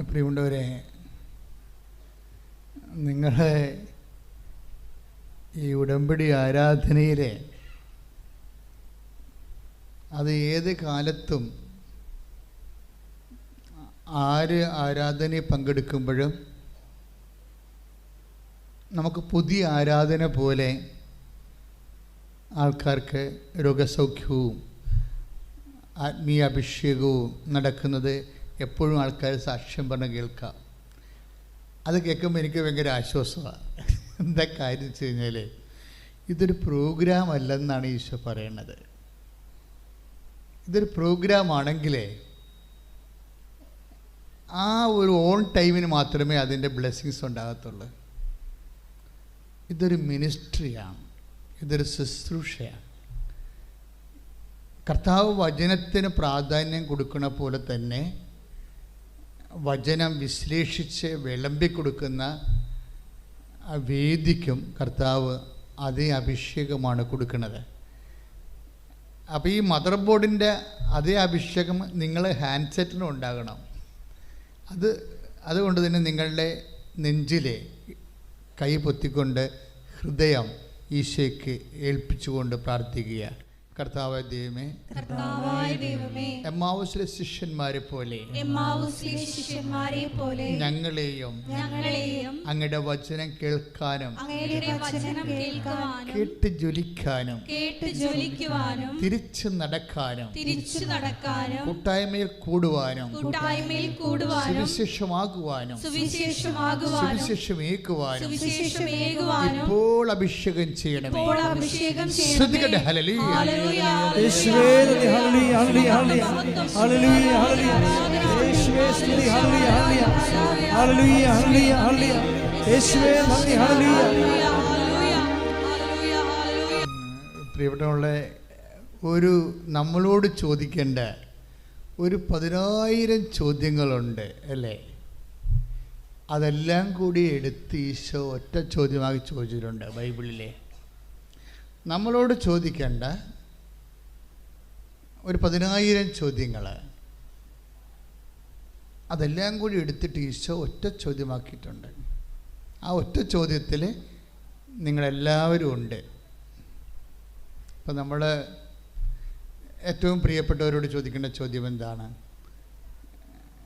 പ്രിയമുള്ളവരെ, നിങ്ങളെ ഈ ഉടമ്പടി ആരാധനയിലെ അത് ഏത് കാലത്തും ആര് ആരാധനയിൽ പങ്കെടുക്കുമ്പോഴും നമുക്ക് പുതിയ ആരാധന പോലെ ആൾക്കാർക്ക് രോഗസൗഖ്യവും ആത്മീയ അഭിഷേകവും നടക്കുന്നത് എപ്പോഴും ആൾക്കാർ സാക്ഷ്യം പറഞ്ഞ് കേൾക്കാം. അത് കേൾക്കുമ്പോൾ എനിക്ക് ഭയങ്കര ആശ്വാസമാണ്. എന്താ കാര്യം വെച്ച് കഴിഞ്ഞാൽ ഇതൊരു പ്രോഗ്രാം അല്ലെന്നാണ് ഈശോ പറയണത്. ഇതൊരു പ്രോഗ്രാമാണെങ്കിലേ ആ ഒരു ഓൺ ടൈമിന് മാത്രമേ അതിൻ്റെ ബ്ലെസ്സിങ്സ് ഉണ്ടാകത്തുള്ളൂ. ഇതൊരു മിനിസ്ട്രിയാണ്, ഇതൊരു ശുശ്രൂഷയാണ്. കർത്താവ് വചനത്തിന് പ്രാധാന്യം കൊടുക്കുന്ന പോലെ തന്നെ വചനം വിശ്ലേഷിച്ച് വിളമ്പിക്കൊടുക്കുന്ന ആ വേദിക്കും കർത്താവ് അതേ അഭിഷേകമാണ് കൊടുക്കുന്നത്. അപ്പോൾ ഈ മദർ ബോർഡിൻ്റെ അതേ അഭിഷേകം നിങ്ങളെ ഹാൻഡ്സെറ്റിനും ഉണ്ടാകണം. അതുകൊണ്ട് തന്നെ നിങ്ങളുടെ നെഞ്ചിലെ കൈ പൊത്തിക്കൊണ്ട് ഹൃദയം ഈശോയ്ക്ക് ഏൽപ്പിച്ചുകൊണ്ട് പ്രാർത്ഥിക്കുക. കർത്താവായ ദൈവമേ, എമ്മാവുസിലെ ശിഷ്യന്മാരെ പോലെ ഞങ്ങളെയും അങ്ങയുടെ വചനം കേൾക്കാനും കേട്ട് ജ്വലിക്കാനും തിരിച്ചു നടക്കാനും കൂട്ടായ്മയിൽ കൂടുവാനും സുവിശേഷമാകുവാനും സുവിശേഷമേകുവാനും ഇപ്പോൾ അഭിഷേകം ചെയ്യണമേ. ശ്രുതികട്ടെ ഹല്ലേലൂയ. പ്രിയപ്പെട്ടവളെ, ഒരു നമ്മളോട് ചോദിക്കേണ്ട ഒരു 10,000 ചോദ്യങ്ങളുണ്ട് അല്ലേ? അതെല്ലാം കൂടി എടുത്ത് ഈശോ ഒറ്റ ചോദ്യമാക്കി ചോദിച്ചിട്ടുണ്ട് ബൈബിളിലെ. നമ്മളോട് ചോദിക്കേണ്ട ഒരു 10,000 ചോദ്യങ്ങൾ, അതെല്ലാം കൂടി എടുത്തിട്ട് ഈശോ ഒറ്റ ചോദ്യമാക്കിയിട്ടുണ്ട്. ആ ഒറ്റ ചോദ്യത്തിൽ നിങ്ങളെല്ലാവരും ഉണ്ട്. ഇപ്പം നമ്മൾ ഏറ്റവും പ്രിയപ്പെട്ടവരോട് ചോദിക്കേണ്ട ചോദ്യം എന്താണ്?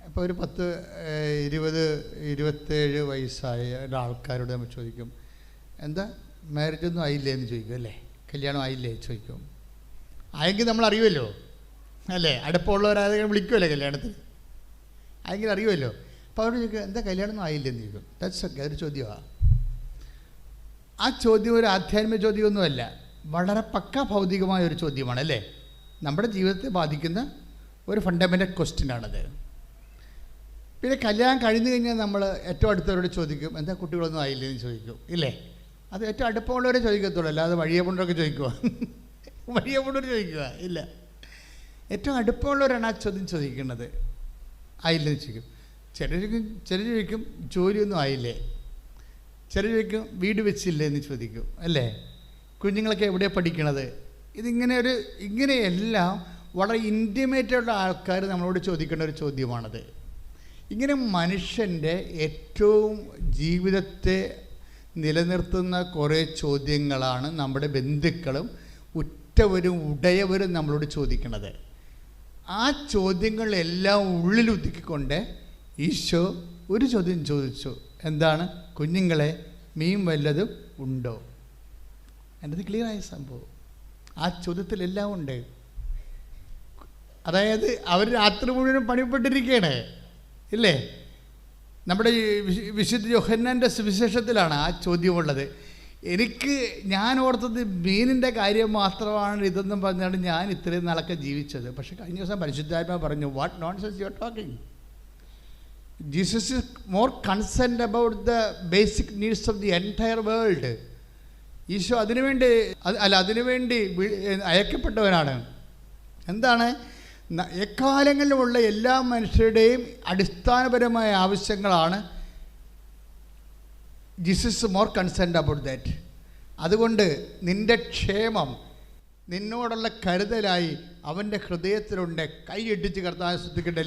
ഇപ്പോൾ ഒരു 10, 20, 27 വയസ്സായ ഒരാൾക്കാരോട് നമ്മൾ ചോദിക്കും, എന്താ മാരേജ് ഒന്നും ആയില്ലേ എന്ന് ചോദിക്കും അല്ലേ? കല്യാണം ആയില്ലേ ചോദിക്കും. ആയെങ്കിൽ നമ്മൾ അറിയുമല്ലോ അല്ലേ? അടുപ്പമുള്ളവരാരെങ്കിലും വിളിക്കുമല്ലോ കല്യാണത്തിന്, ആയെങ്കിൽ അറിയുമല്ലോ. അപ്പോൾ അവരോട് ചോദിക്കുക, എന്താ കല്യാണമൊന്നും ആയില്ലെന്ന് ചോദിക്കും. ദാറ്റ്സ് ഓക്കെ, അതൊരു ചോദ്യമാണ്. ആ ചോദ്യം ഒരു ആധ്യാത്മിക ചോദ്യമൊന്നുമല്ല, വളരെ പക്ക ഭൗതികമായ ഒരു ചോദ്യമാണ് അല്ലേ? നമ്മുടെ ജീവിതത്തെ ബാധിക്കുന്ന ഒരു ഫണ്ടമെൻ്റൽ ക്വസ്റ്റ്യനാണത്. പിന്നെ കല്യാണം കഴിഞ്ഞു കഴിഞ്ഞാൽ നമ്മൾ ഏറ്റവും അടുത്തവരോട് ചോദിക്കും, എന്താ കുട്ടികളൊന്നും ആയില്ലെന്ന് ചോദിക്കും ഇല്ലേ? അത് ഏറ്റവും അടുപ്പമുള്ളവരെ ചോദിക്കത്തുള്ളൂ, അല്ലാതെ വഴിയെ കൊണ്ടൊക്കെ ചോദിക്കുക, വഴിയെ കൊണ്ടൊരു ചോദിക്കുക ഇല്ല. ഏറ്റവും അടുപ്പമുള്ളവരാണ് ആ ചോദ്യം ചോദിക്കുന്നത്. ആയില്ലെന്ന് ചോദിക്കും. ചിലർ ചോദിക്കും ജോലിയൊന്നും ആയില്ലേ, ചിലർ ചോദിക്കും വീട് വെച്ചില്ലേ എന്ന് ചോദിക്കും അല്ലേ? കുഞ്ഞുങ്ങളൊക്കെ എവിടെയാണ് പഠിക്കണത്? ഇങ്ങനെയെല്ലാം വളരെ ഇൻറ്റിമേറ്റുള്ള ആൾക്കാർ നമ്മളോട് ചോദിക്കേണ്ട ഒരു ചോദ്യമാണത്. ഇങ്ങനെ മനുഷ്യൻ്റെ ഏറ്റവും ജീവിതത്തെ നിലനിർത്തുന്ന കുറേ ചോദ്യങ്ങളാണ് നമ്മുടെ ബന്ധുക്കളും ഉറ്റവരും ഉടയവരും നമ്മളോട് ചോദിക്കുന്നത്. ആ ചോദ്യങ്ങളെല്ലാം ഉള്ളിലൊതുക്കിക്കൊണ്ട് ഈശോ ഒരു ചോദ്യം ചോദിച്ചു. എന്താണ്? കുഞ്ഞുങ്ങളെ മീൻ വല്ലതും ഉണ്ടോ? എൻ്റെ ക്ലിയറായ സംഭവം. ആ ചോദ്യത്തിലെല്ലാം ഉണ്ട്. അതായത് അവർ രാത്രി മുഴുവനും പണിപ്പെട്ടിരിക്കുകയാണ് ഇല്ലേ? നമ്മുടെ വിശുദ്ധ യോഹന്നാൻ്റെ സുവിശേഷത്തിലാണ് ആ ചോദ്യമുള്ളത്. ഞാൻ ഓർത്തത് മീനിൻ്റെ കാര്യം മാത്രമാണ് ഇതെന്നും പറഞ്ഞാണ് ഞാൻ ഇത്രയും നാളൊക്കെ ജീവിച്ചത്. പക്ഷേ കഴിഞ്ഞ ദിവസം പരിശുദ്ധാത്മാ പറഞ്ഞു, what nonsense you are talking. Jesus is more concerned about the basic needs of the entire world. ഈശോ അതിനുവേണ്ടി അയക്കപ്പെട്ടവനാണ്. എന്താണ്? എക്കാലങ്ങളിലുമുള്ള എല്ലാ മനുഷ്യരുടെയും അടിസ്ഥാനപരമായ ആവശ്യങ്ങളാണ് Jesus more concerned about that. അതുകൊണ്ട് നിൻ്റെ ക്ഷേമം, നിന്നോടുള്ള കരുതലായി അവൻ്റെ ഹൃദയത്തിലുണ്ട്. കൈയിട്ടിച്ച് കർത്താവിനെ സ്തുതിക്കട്ടെ.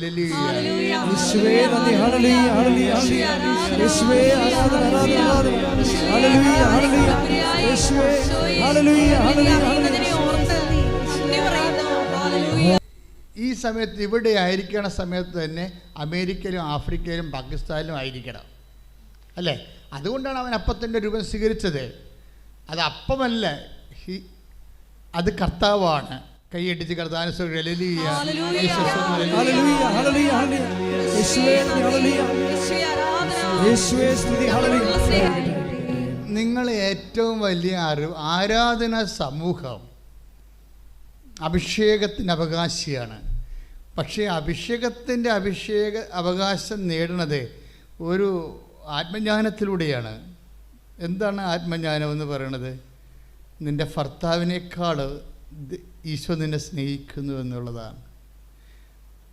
ഈ സമയത്ത് ഇവിടെ ആയിരിക്കണ സമയത്ത് തന്നെ അമേരിക്കയിലും ആഫ്രിക്കയിലും പാകിസ്ഥാനിലും ആയിരിക്കണം, അല്ലേ? അതുകൊണ്ടാണ് അവൻ അപ്പത്തിൻ്റെ രൂപം സ്വീകരിച്ചത്. അത് അപ്പമല്ല, അത് കർത്താവാണ്. കൈയടിച്ച് കർത്താവിനെ നിങ്ങൾ ഏറ്റവും വലിയ ആരാധനാ സമൂഹം അഭിഷേകത്തിൻ്റെ അവകാശിയാണ്. പക്ഷേ അഭിഷേകത്തിൻ്റെ അവകാശം നേടുന്നത് ഒരു ആത്മജ്ഞാനത്തിലൂടെയാണ്. എന്താണ് ആത്മജ്ഞാനം എന്ന് പറയുന്നത്? നിൻ്റെ ഭർത്താവിനേക്കാൾ ഈശോ നിന്നെ സ്നേഹിക്കുന്നു എന്നുള്ളതാണ്.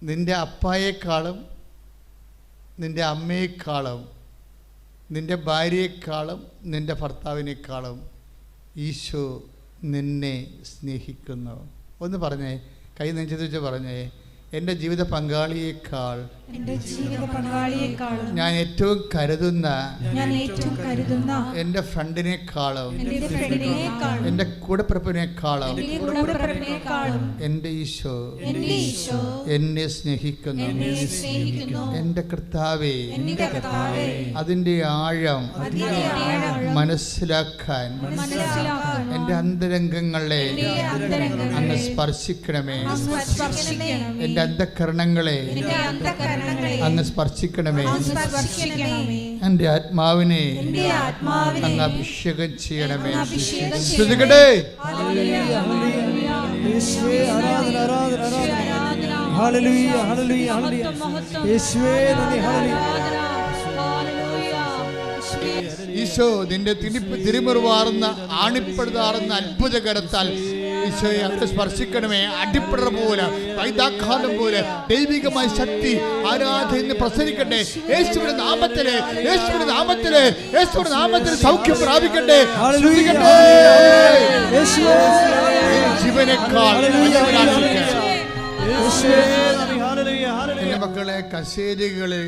നിൻ്റെ അപ്പായേക്കാളും നിൻ്റെ അമ്മയെക്കാളും നിൻ്റെ ഭാര്യയെക്കാളും നിൻ്റെ ഭർത്താവിനേക്കാളും ഈശോ നിന്നെ സ്നേഹിക്കുന്നു. ഒന്ന് പറഞ്ഞേ, കൈ നെഞ്ചത്ത് വെച്ച് പറഞ്ഞേ, എൻ്റെ ജീവിത പങ്കാളിയേക്കാൾ ഞാൻ ഏറ്റവും കരുതുന്ന എൻ്റെ ഫ്രണ്ടിനേക്കാളും എൻ്റെ കൂടെപ്പിറപ്പിനേക്കാളും എൻ്റെ ഈശോ എന്നെ സ്നേഹിക്കുന്നു. എൻ്റെ കർത്താവേ, അതിൻ്റെ ആഴം മനസ്സിലാക്കാൻ എൻ്റെ അന്തരംഗങ്ങളെ അങ്ങ് സ്പർശിക്കണമേ. എൻ്റെ അന്ധകരണങ്ങളെ അങ്ങ് സ്പർശിക്കണമേ. എൻ്റെ ആത്മാവിനെ അങ്ങ് അഭിഷേകം ചെയ്യണമേ. ശ്രദ്ധിക്കട്ടെ. ഈശോ നിന്റെ തിരുമുറിവാർന്ന ആണിപ്പെടുതാറുന്ന അത്ഭുത കരത്താൽ ഈശോയെ അങ്ങ് സ്പർശിക്കണമേ. അടിപ്പിടർ പോലെ, വൈദാഘാതം പോലെ ദൈവികമായ ശക്തി ആരാധന പ്രസരിക്കട്ടെ. യേശുവിന്റെ നാമത്തില്, യേശുവിന്റെ നാമത്തില്, യേശുവിന്റെ നാമത്തിൽ സൗഖ്യം പ്രാപിക്കട്ടെ. ജീവനേക്കാൾ മക്കളെ, കസേരകള്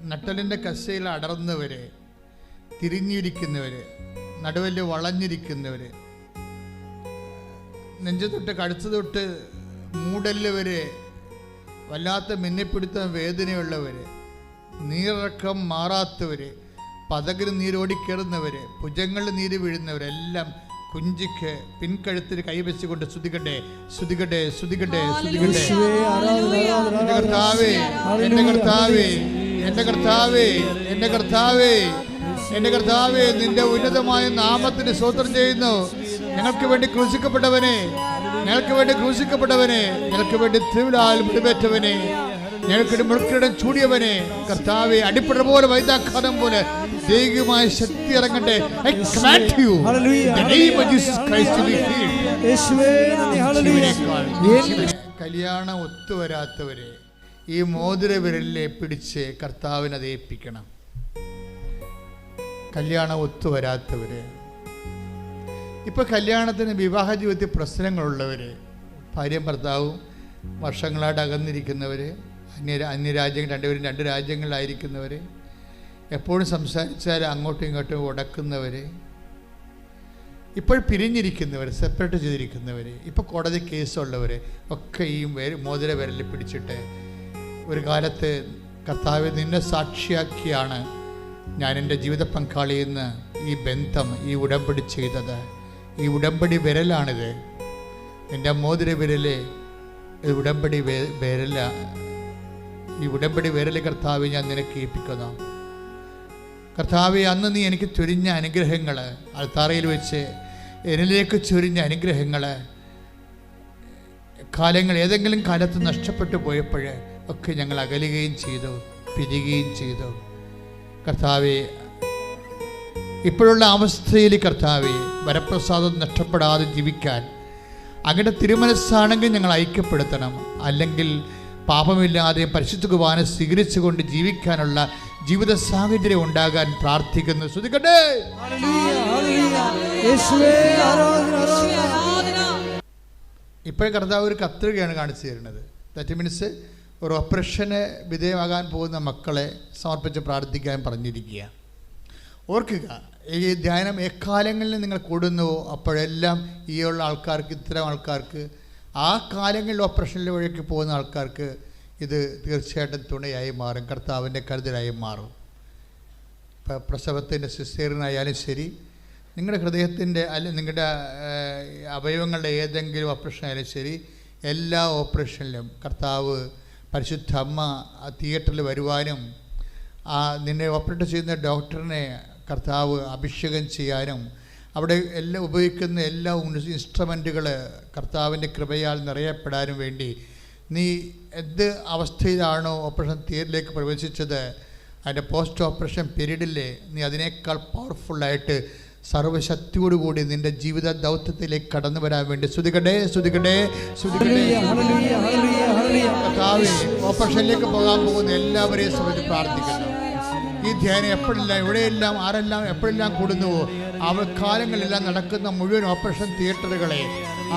നട്ടലിന്റെ കസേര അടർന്നവര്, തിരിഞ്ഞിരിക്കുന്നവര്, നടുവല് വളഞ്ഞിരിക്കുന്നവര്, നെഞ്ചു തൊട്ട് കഴുത്ത് തൊട്ട് മൂടല് വരെ വല്ലാത്ത മിന്നിപ്പിടുത്തം വേദനയുള്ളവര്, നീരിറക്കം മാറാത്തവര്, പതകിന് നീരോടിക്കേറുന്നവര്, ഭുജങ്ങളിൽ നീര് വീഴുന്നവരെല്ലാം കുഞ്ചിക്ക് പിൻകഴുത്തിന് കൈവച്ചുകൊണ്ട് സ്തുതിക്കട്ടെ, സ്തുതിക്കട്ടെ, സ്തുതിക്കട്ടെ, സ്തുതിക്കട്ടെ. എൻ്റെ കർത്താവേ, എൻ്റെ കർത്താവേ, എൻ്റെ കർത്താവേ, എൻ്റെ കർത്താവേ, എൻ്റെ കർത്താവേ, നിന്റെ ഉന്നതമായ നാമത്തിന് സ്തോത്രം ചെയ്യുന്നു. ഞങ്ങൾക്ക് വേണ്ടി ക്രൂശിക്കപ്പെട്ടവനെ, ഞങ്ങൾക്ക് വേണ്ടി ക്രൂശിക്കപ്പെട്ടവനെ, ഞങ്ങൾക്ക് വേണ്ടി തിരുവിലാൽ മുടിവേറ്റവനെ, ഞങ്ങൾക്ക് മുൾക്കിടം ചൂടിയവനെ, കർത്താവെ, അടിപ്പട പോലെ വൈദാഘാതം പോലെ ദൈവികമായ ശക്തി ഇറങ്ങട്ടെ. കല്യാണം ഒത്തുവരാത്തവരെ ഈ മോതിര വിരലിലെ പിടിച്ച് കർത്താവിനെ ഏൽപ്പിക്കണം. കല്യാണം ഒത്തുവരാത്തവര്, ഇപ്പൊ കല്യാണത്തിന് വിവാഹ ജീവിതത്തിൽ പ്രശ്നങ്ങളുള്ളവര്, ഭാര്യയും ഭർത്താവും വർഷങ്ങളായിട്ട് അകന്നിരിക്കുന്നവര്, അന്യരാജ്യങ്ങൾ, രണ്ടുപേരും രണ്ട് രാജ്യങ്ങളിലായിരിക്കുന്നവർ, എപ്പോഴും സംസാരിച്ചാൽ അങ്ങോട്ടും ഇങ്ങോട്ടും ഉടക്കുന്നവർ, ഇപ്പോൾ പിരിഞ്ഞിരിക്കുന്നവർ, സെപ്പറേറ്റ് ചെയ്തിരിക്കുന്നവർ, ഇപ്പോൾ കോടതി കേസുള്ളവർ ഒക്കെ ഈ മോതിര വിരലിൽ പിടിച്ചിട്ട് ഒരു കാലത്ത് കർത്താവ് നിന്നെ സാക്ഷിയാക്കിയാണ് ഞാൻ എൻ്റെ ജീവിത പങ്കാളിയിൽ നിന്ന് ഈ ബന്ധം, ഈ ഉടമ്പടി ചെയ്തത്. ഈ ഉടമ്പടി വിരലാണിത്, എൻ്റെ മോതിര വിരല് ഉടമ്പടി വിരല. ഈ ഉടമ്പടി വിരല് കർത്താവെ ഞാൻ നിനക്ക് ഏൽപ്പിക്കുന്നു. കർത്താവെ, അന്ന് നീ എനിക്ക് ചൊരിഞ്ഞ അനുഗ്രഹങ്ങൾ, അൾത്താറയിൽ വെച്ച് എന്നിലേക്ക് ചൊരിഞ്ഞ അനുഗ്രഹങ്ങൾ, കാലങ്ങൾ ഏതെങ്കിലും കാലത്ത് നഷ്ടപ്പെട്ടു പോയപ്പോൾ ഒക്കെ ഞങ്ങൾ അകലുകയും ചെയ്തു, പിരിയുകയും ചെയ്തു. കർത്താവെ, ഇപ്പോഴുള്ള അവസ്ഥയിൽ കർത്താവെ, വരപ്രസാദം നഷ്ടപ്പെടാതെ ജീവിക്കാൻ അങ്ങയുടെ തിരുമനസ്സാണെങ്കിൽ ഞങ്ങൾ ഐക്യപ്പെടുത്തണം. അല്ലെങ്കിൽ പാപമില്ലാതെയും പരിശുദ്ധ കുർബാന സ്വീകരിച്ചുകൊണ്ട് ജീവിക്കാനുള്ള ജീവിത സാഹചര്യം ഉണ്ടാകാൻ പ്രാർത്ഥിക്കുന്നു. ശ്രുതിക്കട്ടെ. ഇപ്പോഴും കർത്താവ് ഒരു കത്രികയാണ് കാണിച്ചു തരുന്നത്. ദാറ്റ് മീൻസ് ഒരു ഓപ്പറേഷന് വിധേയമാകാൻ പോകുന്ന മക്കളെ സമർപ്പിച്ച് പ്രാർത്ഥിക്കാൻ പറഞ്ഞിരിക്കുക. ഓർക്കുക, ഈ ധ്യാനം എക്കാലങ്ങളിൽ നിങ്ങൾ കൂടുന്നുവോ അപ്പോഴെല്ലാം ഈ ഉള്ള ആൾക്കാർക്ക്, ഇത്തരം ആൾക്കാർക്ക്, ആ കാലങ്ങളിൽ ഓപ്പറേഷനിൽ വഴിക്ക് പോകുന്ന ആൾക്കാർക്ക് ഇത് തീർച്ചയായിട്ടും തുണയായി മാറും, കർത്താവിൻ്റെ കരുതലായി മാറും. ഇപ്പോൾ പ്രസവത്തിൻ്റെ സിസേറിയനായാലും ശരി, നിങ്ങളുടെ ഹൃദയത്തിൻ്റെ നിങ്ങളുടെ അവയവങ്ങളുടെ ഏതെങ്കിലും ഓപ്പറേഷൻ ആയാലും ശരി, എല്ലാ ഓപ്പറേഷനിലും കർത്താവ് പരിശുദ്ധ അമ്മ തിയേറ്ററിൽ വരുവാനും നിന്നെ ഓപ്പറേറ്റ് ചെയ്യുന്ന ഡോക്ടറിനെ കർത്താവ് അഭിഷേകം ചെയ്യാനും അവിടെ എല്ലാം ഉപയോഗിക്കുന്ന എല്ലാ ഇൻസ്ട്രുമെൻറ്റുകൾ കർത്താവിൻ്റെ കൃപയാൽ നിറയപ്പെടാനും വേണ്ടി നീ എന്ത് അവസ്ഥയിലാണോ ഓപ്പറേഷൻ തിയേറ്ററിലേക്ക് പ്രവേശിച്ചത്, അതിൻ്റെ പോസ്റ്റ് ഓപ്പറേഷൻ പീരീഡിൽ നീ അതിനേക്കാൾ പവർഫുള്ളായിട്ട് സർവശക്തിയോടുകൂടി നിന്റെ ജീവിത ദൗത്യത്തിലേക്ക് കടന്നു വരാൻ വേണ്ടി സ്തുതിക്കട്ടെ, സ്തുതിക്കട്ടെ, സ്തുതിക്കട്ടെ. കർത്താവേ, ഓപ്പറേഷനിലേക്ക് പോകാൻ പോകുന്ന എല്ലാവരെയും സമയത്ത് പ്രാർത്ഥിക്കുന്നു. ഈ ധ്യാനം എപ്പോഴെല്ലാം, എവിടെയെല്ലാം, ആരെല്ലാം എപ്പോഴെല്ലാം കൂടുന്നുവോ കാലങ്ങളെല്ലാം നടക്കുന്ന മുഴുവൻ ഓപ്പറേഷൻ തിയേറ്ററുകളെ,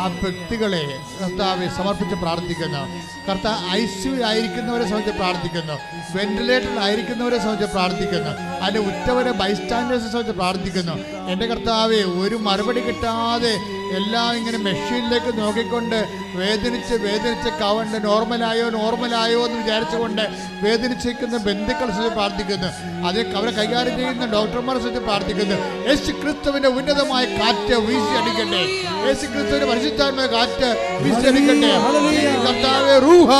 ആ വ്യക്തികളെ കർത്താവെ സമർപ്പിച്ച് പ്രാർത്ഥിക്കുന്നു. കർത്താവ് ICU ആയിരിക്കുന്നവരെ സംബന്ധിച്ച് പ്രാർത്ഥിക്കുന്നു, വെന്റിലേറ്ററിൽ ആയിരിക്കുന്നവരെ സംബന്ധിച്ച് പ്രാർത്ഥിക്കുന്നു, അതിൻ്റെ ഉറ്റവരെ ബൈസ്റ്റാൻഡേഴ്സിനെ സംബന്ധിച്ച് പ്രാർത്ഥിക്കുന്നു. എൻ്റെ കർത്താവെ, ഒരു മറുപടി കിട്ടാതെ എല്ലാം ഇങ്ങനെ മെഷീനിലേക്ക് നോക്കിക്കൊണ്ട് വേദനിച്ച് കവണ്ട് നോർമലായോ എന്ന് വിചാരിച്ചുകൊണ്ട് വേദനിച്ചിരിക്കുന്ന ബന്ധുക്കളെ സംബന്ധിച്ച് പ്രാർത്ഥിക്കുന്നു. അവരെ കൈകാര്യം ചെയ്യുന്ന ഡോക്ടർമാരെ സംബന്ധിച്ച് പ്രാർത്ഥിക്കുന്നു. യേശു ക്രിസ്തുവിന്റെ ഉന്നതമായ കാറ്റ് വീശി അടിക്കട്ടെ, യേശു ക്രിസ്തുവിന്റെ പരിശുദ്ധാത്മായ കാറ്റ് വീശി അടിക്കട്ടെ. കർത്താവേ റൂഹ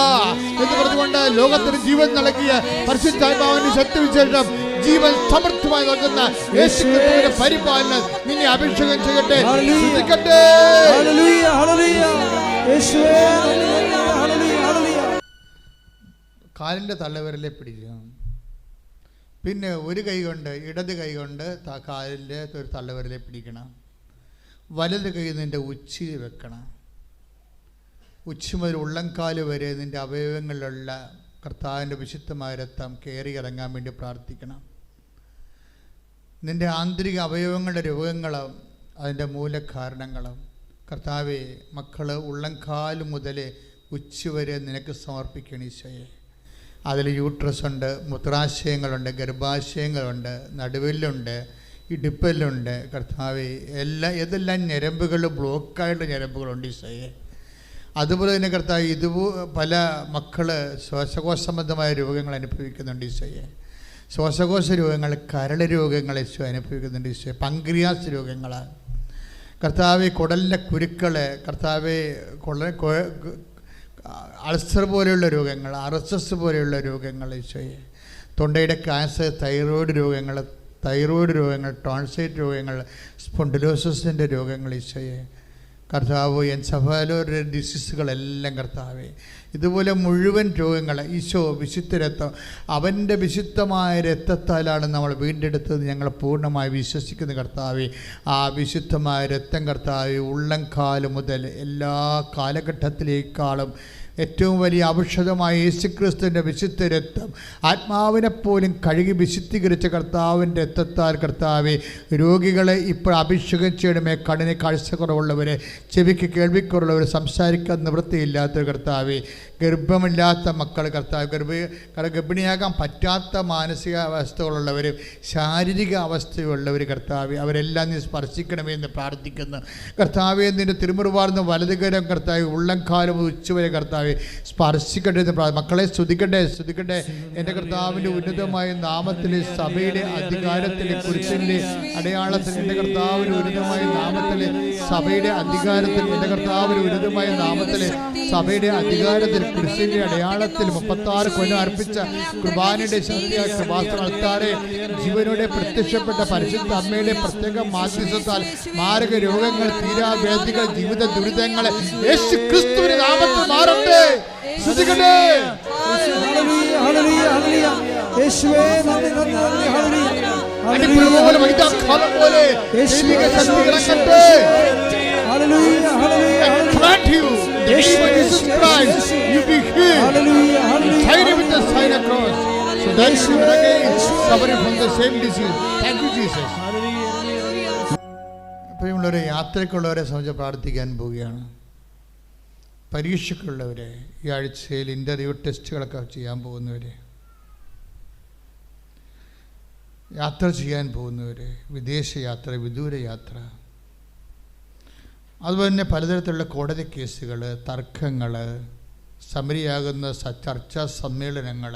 എന്ന് പറഞ്ഞുകൊണ്ട് ലോകത്തിന് ജീവൻ നൽകിയ പരിശുദ്ധാത്മാവിന്റെ ശക്തിവിശേഷം ജീവൻ സമൃദ്ധമായി നൽകുന്ന യേശു ക്രിസ്തുവിന്റെ പരിപാലനം നിന്നെ അഭിഷേകം ചെയ്യട്ടെ. കാലിൻ്റെ തള്ളവിരലെ പിടിക്കുക. പിന്നെ ഒരു കൈ കൊണ്ട്, ഇടത് കൈ കൊണ്ട് കാലിൻ്റെ ഒരു തള്ളവിരലെ പിടിക്കണം. വലത് കൈ നിൻ്റെ ഉച്ചിയിൽ വെക്കണം. ഉച്ചി മുതൽ ഉള്ളംകാല് വരെ നിൻ്റെ അവയവങ്ങളിലുള്ള കർത്താവിൻ്റെ വിശുദ്ധമായ രക്തം കയറി ഇറങ്ങാൻ വേണ്ടി പ്രാർത്ഥിക്കണം. നിൻ്റെ ആന്തരിക അവയവങ്ങളുടെ രോഗങ്ങളും അതിൻ്റെ മൂലകാരണങ്ങളും കർത്താവെ, മക്കൾ ഉള്ളംകാല് മുതൽ ഉച്ച വരെ നിനക്ക് സമർപ്പിക്കണം ഈശോയെ. അതിൽ യൂട്രസ് ഉണ്ട്, മൂത്രാശയങ്ങളുണ്ട്, ഗർഭാശയങ്ങളുണ്ട്, നടുവിലുണ്ട്, ഇടുപ്പലുണ്ട്. കർത്താവെ, ഏതെല്ലാം ഞരമ്പുകൾ ബ്ലോക്കായിട്ടുള്ള ഞരമ്പുകളുണ്ട് ഈശോയെ. അതുപോലെ തന്നെ കർത്താവ്, പല മക്കൾ ശ്വാസകോശ സംബന്ധമായ രോഗങ്ങൾ അനുഭവിക്കുന്നുണ്ട് ഈശോയെ. ശ്വാസകോശ രോഗങ്ങൾ, കരൾ രോഗങ്ങൾ ഈശോ അനുഭവിക്കുന്നുണ്ട് ഈശോയെ. പങ്ക്രിയാസ് രോഗങ്ങൾ കർത്താവെ, കുടലിൻ്റെ കുരുക്കൾ കർത്താവെ, അൾസർ പോലെയുള്ള രോഗങ്ങൾ, RSS പോലെയുള്ള രോഗങ്ങൾ ഈശോയെ. തൊണ്ടയുടെ ക്യാൻസർ, തൈറോയ്ഡ് രോഗങ്ങൾ, ടോൺസൈറ്റ് രോഗങ്ങൾ, സ്പോണ്ടിലോസിസിൻ്റെ രോഗങ്ങൾ ഈശോയെ. കർത്താവ്, എൻസഫാലോയുടെ ഡിസീസുകളെല്ലാം കർത്താവെ, ഇതുപോലെ മുഴുവൻ രോഗങ്ങൾ ഈശോ വിശുദ്ധ രക്തം, അവൻ്റെ വിശുദ്ധമായ രക്തത്താലാണ് നമ്മൾ വീണ്ടെടുത്തത് ഞങ്ങൾ പൂർണ്ണമായി വിശ്വസിക്കുന്ന കർത്താവെ. ആ വിശുദ്ധമായ രക്തം കർത്താവെ, ഉള്ളംകാല് മുതൽ എല്ലാ കാലഘട്ടത്തിലേക്കാളും ഏറ്റവും വലിയ ഔഷധമായ യേശുക്രിസ്തുവിൻ്റെ വിശുദ്ധ രക്തം ആത്മാവിനെപ്പോലും കഴുകി വിശുദ്ധീകരിച്ച കർത്താവിൻ്റെ രക്തത്താൽ കർത്താവെ, രോഗികളെ ഇപ്പോൾ അഭിഷേകം ചെയ്യണമേ. കണ്ണിന് കാഴ്ചക്കുറവുള്ളവരെ, ചെവിക്ക് കേൾവിക്കുറവുള്ളവർ, സംസാരിക്കാൻ നിവൃത്തിയില്ലാത്ത കർത്താവെ, ഗർഭമില്ലാത്ത മക്കൾ കർത്താവ്, ഗർഭിണിയാകാൻ പറ്റാത്ത മാനസികാവസ്ഥകളുള്ളവർ, ശാരീരിക അവസ്ഥയുള്ളവർ കർത്താവെ, അവരെല്ലാം നീ സ്പർശിക്കണമേ എന്ന് പ്രാർത്ഥിക്കുന്നു. കർത്താവെ, നിൻ്റെ തിരുമുറിവാർന്ന വലതുകരം കർത്താവ് ഉള്ളംകാലം ഉച്ചവരെ കർത്താവെ സ്പർശിക്കട്ടെ എന്ന് മക്കളെ സ്തുതിക്കട്ടെ. എൻ്റെ കർത്താവിൻ്റെ ഉന്നതമായ നാമത്തിൽ, സഭയുടെ അധികാരത്തിൽ, കുരിശിൻ്റെ അടയാളത്തിൽ, എൻ്റെ കർത്താവിൻ്റെ ഉന്നതമായ നാമത്തിൽ, സഭയുടെ അധികാരത്തിൽ, എൻ്റെ കർത്താവിൻ്റെ ഉന്നതമായ നാമത്തിൽ, സഭയുടെ അധികാരത്തിൽ, കുരിശിൻ്റെ അടയാളത്തിൽ 36 കൊല്ലം അർപ്പിച്ച കുർബാനയുടെ ശക്തിയായ കൃപാസന അൾത്താരെ ജീവനോടെ പ്രത്യക്ഷപ്പെട്ട പരിശുദ്ധ അമ്മയുടെ പ്രത്യേക മാധ്യസ്ഥത്താൽ മാരക രോഗങ്ങൾ, തീരാവേദികൾ, ജീവിത ദുരിതങ്ങൾ യേശു ക്രിസ്തുവിന്റെ നാമത്തിൽ മാറട്ടെ. സ്തുതിക്കട്ടെ. You be healed. Hallelujah. Hallelujah. With the sign of cross, so that you will again suffering from the same disease. Thank you, Jesus. ഇപ്പോൾ നമ്മളൊരു യാത്രയ്ക്കുള്ളവരെ സംബന്ധിച്ച് പ്രാർത്ഥിക്കാൻ പോവുകയാണ്. പരീക്ഷയ്ക്കുള്ളവർ, ഈ ആഴ്ചയിൽ ഇൻ്റർവ്യൂ ടെസ്റ്റുകളൊക്കെ ചെയ്യാൻ പോകുന്നവർ, യാത്ര ചെയ്യാൻ പോകുന്നവർ, വിദേശ യാത്ര, വിദൂര യാത്ര, അതുപോലെ തന്നെ പലതരത്തിലുള്ള കോടതി കേസുകൾ, തർക്കങ്ങൾ, സമരിയാകുന്ന ചർച്ചാ സമ്മേളനങ്ങൾ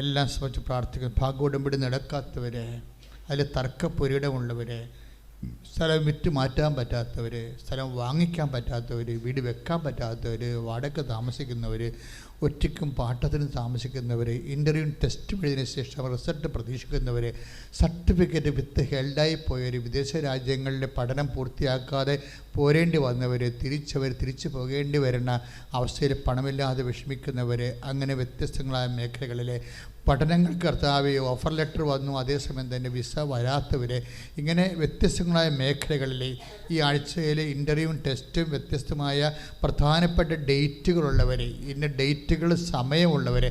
എല്ലാം സംബന്ധിച്ച് പ്രാർത്ഥിക്കുന്നു. ഭാഗോടമ്പടി നടക്കാത്തവർ, അതിൽ തർക്കപ്പൊരിടമുള്ളവർ, സ്ഥലം വിറ്റ് മാറ്റാൻ പറ്റാത്തവർ, സ്ഥലം വാങ്ങിക്കാൻ പറ്റാത്തവർ, വീട് വെക്കാൻ പറ്റാത്തവർ, വാടക താമസിക്കുന്നവർ, ഒറ്റയ്ക്കും പാട്ടത്തിനും താമസിക്കുന്നവർ, ഇൻ്റർവ്യൂ ടെസ്റ്റ് എഴുതിയതിനു ശേഷം റിസൾട്ട് പ്രതീക്ഷിക്കുന്നവർ, സർട്ടിഫിക്കറ്റ് വിത്ത് ഹെൽഡായി പോയവർ, വിദേശ രാജ്യങ്ങളിലെ പഠനം പൂർത്തിയാക്കാതെ പോരേണ്ടി വന്നവർ, തിരിച്ചു പോകേണ്ടി വരുന്ന അവസ്ഥയിൽ പണമില്ലാതെ വിഷമിക്കുന്നവർ, അങ്ങനെ വ്യത്യസ്തങ്ങളായ മേഖലകളിലെ പഠനങ്ങൾക്ക് കർത്താവേ ഓഫർ ലെറ്റർ വന്നു, അതേസമയം തന്നെ വിസ വരാത്തവർ, ഇങ്ങനെ വ്യത്യസ്തങ്ങളായ മേഖലകളിൽ ഈ ആഴ്ചയിൽ ഇൻ്റർവ്യൂവും ടെസ്റ്റും വ്യത്യസ്തമായ പ്രധാനപ്പെട്ട ഡേറ്റുകളുള്ളവർ, ഇന്ന ഡേറ്റുകൾ സമയമുള്ളവർ,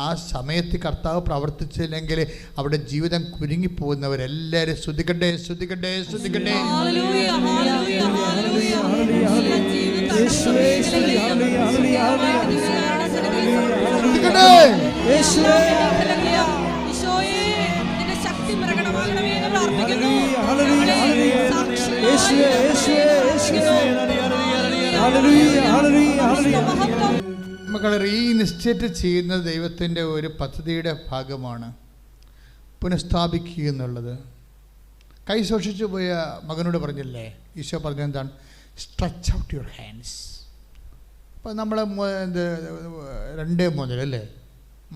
ആ സമയത്ത് കർത്താവ് പ്രവർത്തിച്ചില്ലെങ്കിൽ അവിടെ ജീവിതം കുരുങ്ങിപ്പോകുന്നവരെല്ലാവരും സ്തുതിക്കട്ടെ, സ്തുതിക്കട്ടെ, സ്തുതിക്കട്ടെ. മക്കളെ, റീഇൻസ്റ്റേറ്റ് ചെയ്യുന്നത് ദൈവത്തിൻ്റെ ഒരു പദ്ധതിയുടെ ഭാഗമാണ്. പുനഃസ്ഥാപിക്കുക എന്നുള്ളത്. കൈ സൂക്ഷിച്ചു പോയ മകനോട് പറഞ്ഞില്ലേ, ഈശോ പറഞ്ഞത് എന്താണ്? Stretch out your hands. അപ്പോൾ നമ്മൾ 2:3 അല്ലേ,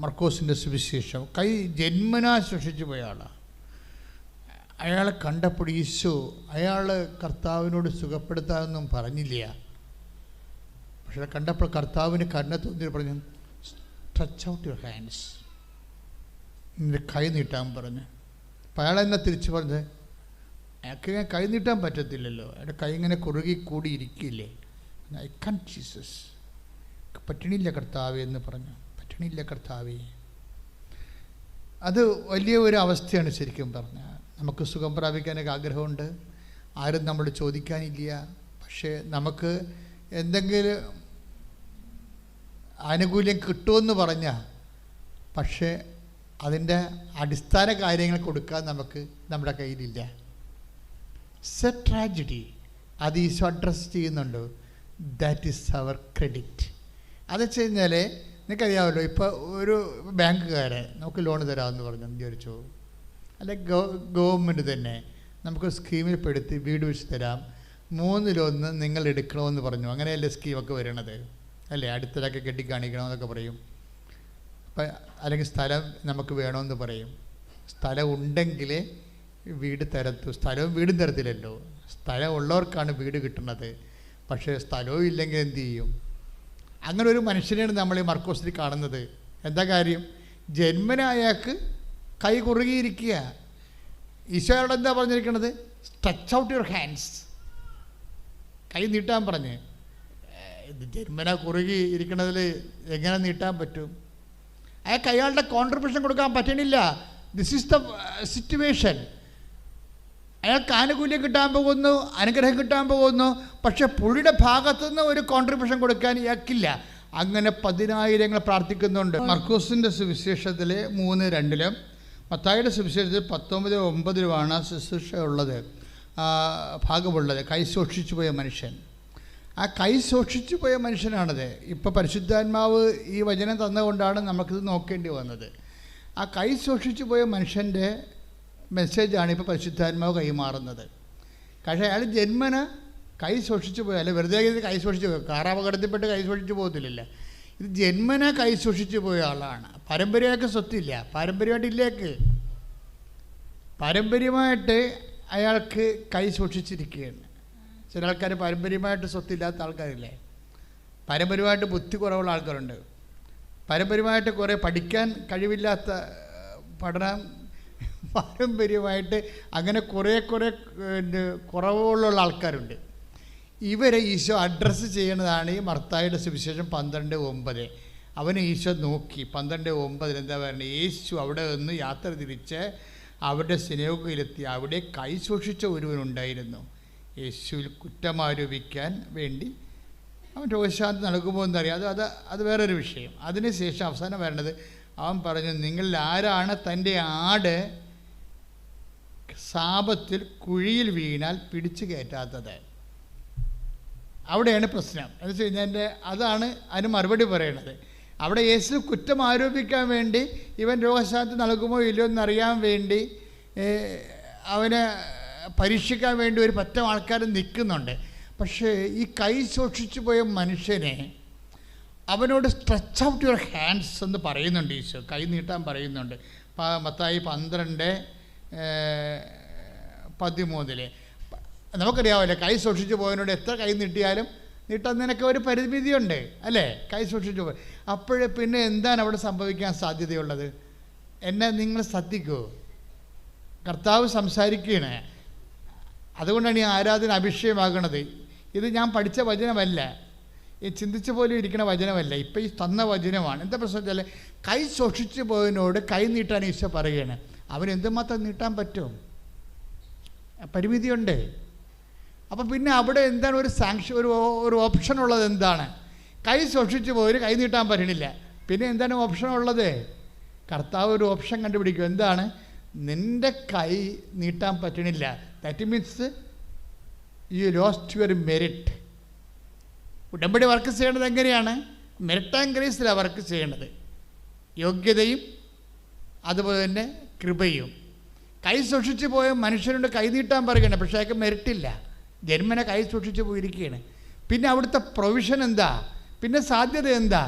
മർക്കോസിൻ്റെ സുവിശേഷം, കൈ ജന്മനാ സൂക്ഷിച്ചു പോയ ആളാണ്. അയാളെ കണ്ടപ്പോൾ ഈശോ അയാൾ കർത്താവിനോട് സുഖപ്പെടുത്താമെന്നും പറഞ്ഞില്ല. പക്ഷേ കണ്ടപ്പോൾ കർത്താവിന് കരുണ തോന്നി പറഞ്ഞു, സ്ട്രെച്ച് ഔട്ട് യുവർ ഹാൻഡ്സ്, നിൻ്റെ കൈ നീട്ടാൻ പറഞ്ഞു. അപ്പോൾ അയാളെന്നെ തിരിച്ചു പറഞ്ഞത്, അയാൾക്ക് ഇങ്ങനെ കൈ നീട്ടാൻ പറ്റത്തില്ലല്ലോ, അയാളുടെ കൈ ഇങ്ങനെ കുറുകി കൂടി ഇരിക്കില്ലേ. ഐ കാൻ ജീസസ്, പറ്റണില്ല കർത്താവേ എന്ന് പറഞ്ഞു. പറ്റണില്ല കർത്താവേ. അത് വലിയ ഒരു അവസ്ഥയാണ് ശരിക്കും പറഞ്ഞാൽ. നമുക്ക് സുഖം പ്രാപിക്കാനൊക്കെ ആഗ്രഹമുണ്ട്, ആരും നമ്മൾ ചോദിക്കാനില്ല. പക്ഷേ നമുക്ക് എന്തെങ്കിലും ആനുകൂല്യം കിട്ടുമെന്ന് പറഞ്ഞാൽ, പക്ഷേ അതിൻ്റെ അടിസ്ഥാന കാര്യങ്ങൾ കൊടുക്കാൻ നമുക്ക് നമ്മുടെ കയ്യിലില്ല. It's a tragedy. അത് ഈശോ അഡ്രസ്സ് ചെയ്യുന്നുണ്ട്. That is our credit. അത് വെച്ച് കഴിഞ്ഞാൽ നിങ്ങൾക്കറിയാമല്ലോ, ഇപ്പോൾ ഒരു ബാങ്കുകാരെ നമുക്ക് ലോൺ തരാമെന്ന് പറഞ്ഞു വിചാരിച്ചു, അല്ലെ ഗവൺമെൻറ് തന്നെ നമുക്ക് സ്കീമിൽ പെടുത്തി വീട് വെച്ച് തരാം, 3-1 നിങ്ങൾ എടുക്കണമെന്ന് പറഞ്ഞു. അങ്ങനെയല്ലേ സ്കീമൊക്കെ വരണത് അല്ലേ? അടുത്തതൊക്കെ കെട്ടിക്കാണിക്കണമെന്നൊക്കെ പറയും. അപ്പം അല്ലെങ്കിൽ സ്ഥലം നമുക്ക് വേണമെന്ന് പറയും. സ്ഥലം ഉണ്ടെങ്കിലേ വീട് തരത്തു. സ്ഥലവും വീടും തരത്തില്ലല്ലോ. സ്ഥലം ഉള്ളവർക്കാണ് വീട് കിട്ടുന്നത്. പക്ഷേ സ്ഥലവും ഇല്ലെങ്കിൽ എന്തു ചെയ്യും? അങ്ങനെ ഒരു മനുഷ്യനെയാണ് നമ്മൾ ഈ മർക്കോസിൽ കാണുന്നത്. എന്താ കാര്യം? ജന്മനായാൾക്ക് കൈ കുറുകിയിരിക്കുക. ഈശോയോട് എന്താ പറഞ്ഞിരിക്കുന്നത്? സ്ട്രെച്ച് ഔട്ട് യുവർ ഹാൻഡ്സ്, കൈ നീട്ടാൻ പറഞ്ഞ്. ജന്മന കുറുകി ഇരിക്കണതിൽ എങ്ങനെ നീട്ടാൻ പറ്റും? അയാൾക്ക് അയാളുടെ കോൺട്രിബ്യൂഷൻ കൊടുക്കാൻ പറ്റണില്ല. This is the situation. അയാൾക്ക് ആനുകൂല്യം കിട്ടാൻ പോകുന്നു, അനുഗ്രഹം കിട്ടാൻ പോകുന്നു, പക്ഷെ പുള്ളിയുടെ ഭാഗത്തുനിന്ന് ഒരു കോൺട്രിബ്യൂഷൻ കൊടുക്കാൻ ഇയാൾക്കില്ല. അങ്ങനെ 10,000 പ്രാർത്ഥിക്കുന്നുണ്ട്. മർക്കോസിൻ്റെ സുവിശേഷത്തിൽ 3:2 മത്തായിയുടെ സുവിശേഷത്തിൽ 19:9 ശുശ്രൂഷ ഉള്ളത്, ഭാഗമുള്ളത്. കൈ സൂക്ഷിച്ചു പോയ മനുഷ്യൻ. ആ കൈ സൂക്ഷിച്ചു പോയ മനുഷ്യനാണത്. ഇപ്പോൾ പരിശുദ്ധാത്മാവ് ഈ വചനം തന്നുകൊണ്ടാണ് നമുക്കിത് നോക്കേണ്ടി വന്നത്. ആ കൈ സൂക്ഷിച്ചു പോയ മനുഷ്യൻ്റെ മെസ്സേജാണ് ഇപ്പോൾ പരിശുദ്ധാത്മാവ് കൈമാറുന്നത്. പക്ഷേ അയാൾ ജന്മന കൈ സൂക്ഷിച്ചു പോയി. അല്ല വെറുതെ കൈ സൂക്ഷിച്ചു പോയി, കാറാപകടത്തിൽപ്പെട്ട് കൈ സൂക്ഷിച്ചു പോകത്തില്ല. ഇത് ജന്മന കൈ സൂക്ഷിച്ചു പോയ ആളാണ്. പാരമ്പര്യമായിട്ട് സ്വത്തില്ല, പാരമ്പര്യമായിട്ടില്ലേക്ക്, പാരമ്പര്യമായിട്ട് അയാൾക്ക് കൈ സൂക്ഷിച്ചിരിക്കുകയാണ്. ചില ആൾക്കാർ പാരമ്പര്യമായിട്ട് സ്വത്തില്ലാത്ത ആൾക്കാരില്ലേ, പാരമ്പര്യമായിട്ട് ബുദ്ധി കുറവുള്ള ആൾക്കാരുണ്ട്, പാരമ്പര്യമായിട്ട് കുറേ പഠിക്കാൻ കഴിവില്ലാത്ത, പഠനം പാരമ്പര്യമായിട്ട് അങ്ങനെ കുറേ കുറവുള്ള ആൾക്കാരുണ്ട്. ഇവരെ ഈശോ അഡ്രസ്സ് ചെയ്യുന്നതാണ് ഈ മർത്തായിയുടെ സുവിശേഷം 12:9. അവനെ ഈശോ നോക്കി 12:9 എന്താ പറയുന്നത്? യേശു അവിടെ നിന്ന് യാത്ര തിരിച്ച് അവരുടെ സിനഗോഗിലെത്തി. അവിടെ കൈ സൂക്ഷിച്ച ഒരുവനുണ്ടായിരുന്നു. യേശുവിൽ കുറ്റമാരോപിക്കാൻ വേണ്ടി അവൻ രോഗശാന്തി നൽകുമോ എന്നറിയാം. അത് വേറൊരു വിഷയം. അതിനുശേഷം അവസാനം വരേണ്ടത്, അവൻ പറഞ്ഞു, നിങ്ങളിൽ ആരാണ് തൻ്റെ ആട് സാപത്തിൽ കുഴിയിൽ വീണാൽ പിടിച്ചു കയറ്റാത്തത്? അവിടെയാണ് പ്രശ്നം. എന്ന് വെച്ച് കഴിഞ്ഞാൽ അതാണ് അതിന് മറുപടി പറയണത്. അവിടെ യേശു കുറ്റം ആരോപിക്കാൻ വേണ്ടി, ഇവൻ രോഗശാന്തി നൽകുമോ ഇല്ലയോ എന്നറിയാൻ വേണ്ടി, അവനെ പരീക്ഷിക്കാൻ വേണ്ടി ഒരു പറ്റം ആൾക്കാർ നിൽക്കുന്നുണ്ട്. പക്ഷേ ഈ കൈ സൂക്ഷിച്ചു പോയ മനുഷ്യനെ അവനോട് സ്ട്രെച്ച് ഔട്ട് യുവർ ഹാൻഡ്സ് എന്ന് പറയുന്നുണ്ട് ഈശോ. കൈ നീട്ടാൻ പറയുന്നുണ്ട്. മത്തായി 12:13. നമുക്കറിയാമല്ലോ, കൈ സൂക്ഷിച്ചു പോയതിനോട് എത്ര കൈ നീട്ടാൻ നിനക്ക് ഒരു പരിമിതിയുണ്ട് അല്ലേ? കൈ സൂക്ഷിച്ചു പോയി. അപ്പോഴേ പിന്നെ എന്താണ് അവിടെ സംഭവിക്കാൻ സാധ്യതയുള്ളത്? എന്നെ നിങ്ങൾ ശ്രദ്ധിക്കൂ, കർത്താവ് സംസാരിക്കുകയാണ്. അതുകൊണ്ടാണ് ഈ ആരാധന അഭിഷേകമാകണത്. ഇത് ഞാൻ പഠിച്ച വചനമല്ല, ഈ ചിന്തിച്ച പോലും ഇരിക്കുന്ന വചനമല്ല, ഇപ്പം ഈ തന്ന വചനമാണ്. എന്താ പ്രശ്നം വെച്ചാൽ, കൈ സൂക്ഷിച്ചു പോയതിനോട് കൈ നീട്ടാൻ ഈശോ പറയുകയാണ്. അവനെന്തുമാത്രം നീട്ടാൻ പറ്റും? പരിമിതിയുണ്ട്. അപ്പം പിന്നെ അവിടെ എന്താണ് ഒരു ഓപ്ഷൻ ഉള്ളത്? എന്താണ്? കൈ സൂക്ഷിച്ചു പോയി കൈ നീട്ടാൻ പറ്റണില്ല. പിന്നെ എന്താണ് ഓപ്ഷൻ ഉള്ളത്? കർത്താവ് ഒരു ഓപ്ഷൻ കണ്ടുപിടിക്കും. എന്താണ്? നിൻ്റെ കൈ നീട്ടാൻ പറ്റണില്ല. That means you lost your merit. ഉടമ്പടി വർക്ക് ചെയ്യേണ്ടത് എങ്ങനെയാണ്? മെറിറ്റ് ആൻഡ് ഗ്രേസിലാണ് വർക്ക് ചെയ്യേണ്ടത്. യോഗ്യതയും അതുപോലെ തന്നെ കൃപയും. കൈ സൂക്ഷിച്ചു പോയ മനുഷ്യനോട് കൈ നീട്ടാൻ പറയുകയാണ്. പക്ഷേ അയാൾക്ക് മെറിറ്റില്ല, ജന്മനെ കൈ സൂക്ഷിച്ച് പോയിരിക്കുകയാണ്. പിന്നെ അവിടുത്തെ പ്രൊവിഷൻ എന്താ? പിന്നെ സാധ്യത എന്താ?